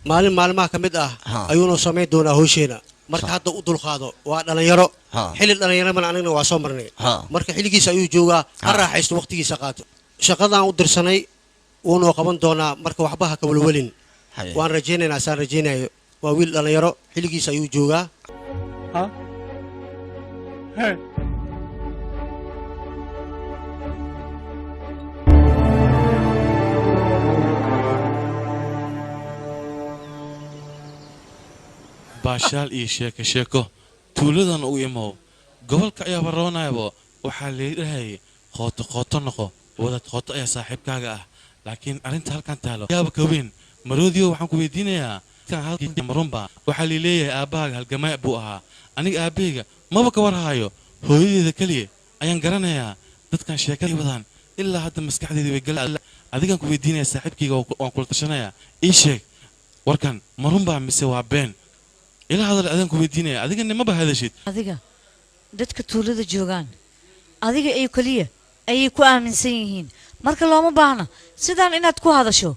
maalmaha ka mid ah ayuuna sameyn doonaa hawsheena marka hadda u dulqaado waa dhalinyaro xilli dhalinyaro man anagna waa soo marnay marka xilligiisa ayuu joogaa ha raaxaysto waqtigiisa qaato shaqadan u dirsanay uuna qaban doonaa marka waxba ha ka walwalin waan rajaynaynaa saan rajaynayo waa wiil dhalinyaro xilligiisa ayuu joogaa baashaal iyo sheeko tuuladan u imow gobolka ayaa baroonaayaba waxaa leedahay qooto noqo wadad qooto ayaa saaxiibkaaga ah laakiin arrinta halkan taalo yaaba ka weyn maroodiyo waxaan ku weydiinayaa kan halkii marunba waxaa leeyahay aabbahaaga halgamay buu ahaa aniga aabbahayga maba ka warhaayo hooyadeeda kaliya ayaan garanayaa dadkan sheekadii wadaan ilaa hadda maskaxdeedii way gal adigaan ku weydiinayaa saaxiibkayga waan kula tashanayaa ii sheeg warkan marunba mise waa been إلى هذا الأذان كويدينه أذيك إنه ما بهذا الشيء أذيك دتك تولد جوجان أذيك أي كلية أي كوام من سنين مرك الله ما بعنا سيدان إن تكو هذا شو